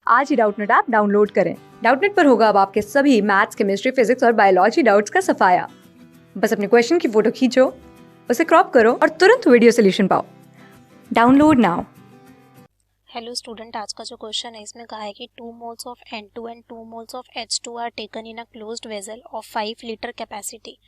आज ही Doubtnut app download करें। Doubtnut पर होगा अब आपके सभी मैथ्स, केमिस्ट्री, फिजिक्स और बायोलॉजी डाउट्स का सफाया। बस अपने क्वेश्चन की फोटो खींचो, उसे क्रॉप करो और तुरंत वीडियो सोल्यूशन पाओ। Download now. हेलो स्टूडेंट, आज का जो क्वेश्चन है इसमें कहा है कि 2 moles of N2 and 2 moles of H2 are taken in a closed vessel of 5 litre capacity.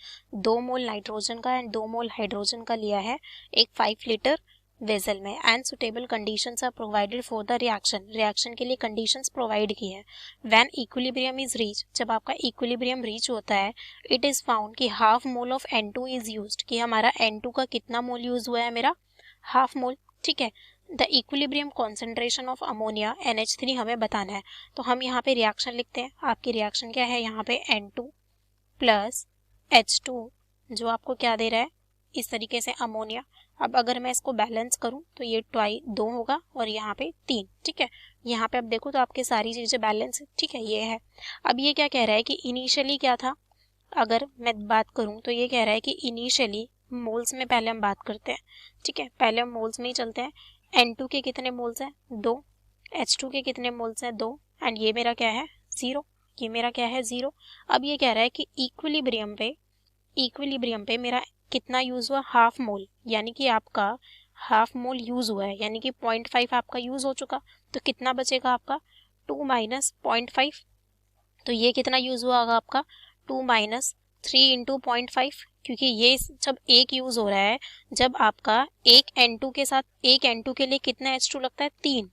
2 mole nitrogen का एंड 2 मोल हाइड्रोजन का लिया है एक 5 लीटर वेसल में and suitable conditions are provided for the reaction के लिए conditions provide की है। व्हेन इक्विलिब्रियम इज रीच, जब आपका इक्विलिब्रियम रीच होता है, इट इज फाउंड कि half mole of N2 is used, कि हमारा N2 का कितना मोल यूज हुआ है, मेरा हाफ मोल। ठीक है, the equilibrium concentration of ammonia NH3 हमें बताना है। तो हम यहाँ पे रिएक्शन लिखते हैं। आपकी रिएक्शन क्या है, यहाँ पे N2 प्लस H2 जो आपको क्या दे रहा है, इस तरीके से अमोनिया। अब अगर मैं इसको बैलेंस करूं तो ये 2 होगा और यहाँ पे 3। ठीक है, यहाँ पे अब देखो तो आपके सारी चीजें बैलेंस है। ठीक है, ये है। अब ये क्या कह रहा है कि इनिशियली क्या था, अगर मैं बात करूं तो ये कह रहा है कि इनिशियली मोल्स में पहले हम बात करते हैं। ठीक है, पहले हम मोल्स में ही चलते हैं। N2 के कितने मोल्स हैं, 2। H2 के कितने मोल्स हैं, 2। एंड ये मेरा क्या है, 0। ये मेरा क्या है, 0। अब ये कह रहा है कि इक्विलिब्रियम पे मेरा कितना यूज हुआ, हाफ मोल, यानी कि आपका हाफ मोल यूज हुआ है, यानी कि 0.5 आपका यूज हो चुका। तो कितना बचेगा आपका, 2 माइनस 0.5। तो ये कितना यूज हुआ होगा आपका, 2 माइनस 3 इंटू 0.5, क्योंकि ये जब एक यूज हो रहा है, जब आपका एक N2 के साथ एक N2 के लिए कितना H2 लगता है, 3।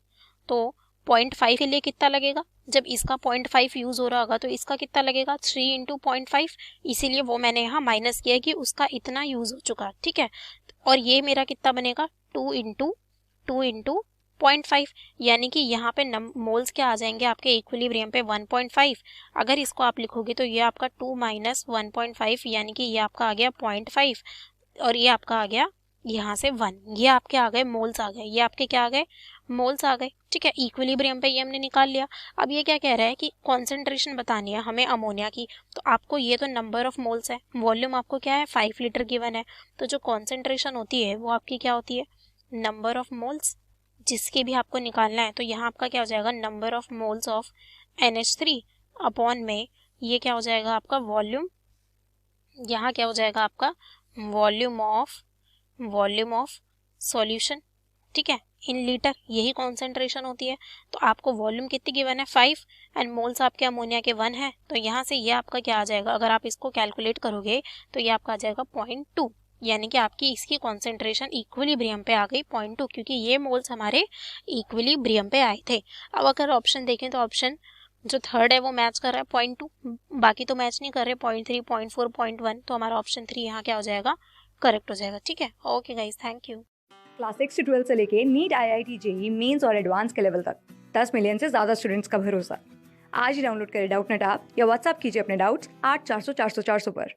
तो 0.5 के लिए कितना लगेगा, जब इसका 0.5 यूज हो रहा होगा तो इसका कितना लगेगा, 3 इंटू 0.5। इसीलिए वो मैंने यहाँ माइनस किया कि उसका इतना यूज हो चुका। ठीक है, और ये मेरा कितना बनेगा, 2 इंटू 0.5, यानी कि यहाँ पे मोल्स क्या आ जाएंगे आपके इक्विलिब्रियम पे, 1.5। अगर इसको आप लिखोगे तो ये आपका 2 माइनस 1.5, यानी कि ये आपका आ गया 0.5 और ये आपका आ गया यहाँ से 1। ये आपके आ गए मोल्स आ गए, ये आपके क्या आ गए, मोल्स आ गए। ठीक है, इक्विलिब्रियम पे ये हमने निकाल लिया। अब ये क्या कह रहा है कि कॉन्सेंट्रेशन बतानी है हमें अमोनिया की। तो आपको ये तो नंबर ऑफ मोल्स है, वॉल्यूम आपको क्या है, 5 लीटर गिवन है। तो जो कॉन्सेंट्रेशन होती है वो आपकी क्या होती है, नंबर ऑफ मोल्स, जिसके भी आपको निकालना है। तो यहाँ आपका क्या हो जाएगा, number of moles of NH3 upon में ये क्या हो जाएगा आपका वॉल्यूम, यहाँ क्या हो जाएगा आपका वॉल्यूम ऑफ सॉल्यूशन। ठीक है, इन लीटर, यही कॉन्सेंट्रेशन होती है। तो आपको वॉल्यूम कितनी गिवन है, 5, एंड मोल्स आपके अमोनिया के 1 है। तो यहाँ से ये आपका क्या आ जाएगा, अगर आप इसको कैलकुलेट करोगे तो ये आपका आ जाएगा 0.2, यानी कि आपकी इसकी कॉन्सेंट्रेशन इक्विलिब्रियम पे आ गई 0.2, क्योंकि ये मोल्स हमारे इक्विलिब्रियम पे आए थे। अब अगर ऑप्शन देखें तो ऑप्शन जो थर्ड है वो मैच कर रहा है 0.2, बाकी तो मैच नहीं कर रहे, 0.3, 0.4, 0.1। तो हमारा ऑप्शन 3 यहाँ क्या हो जाएगा, करेक्ट हो जाएगा। ठीक है, okay guys, thank you. Class 6 से 12 से लेके नीट, IIT, JEE मेंस और एडवांस के लेवल तक 10 मिलियन से ज्यादा स्टूडेंट्स का भरोसा। आज ही डाउनलोड करें डाउटनेट ऐप या व्हाट्सएप कीजिए अपने डाउट्स 8400 400 400 पर।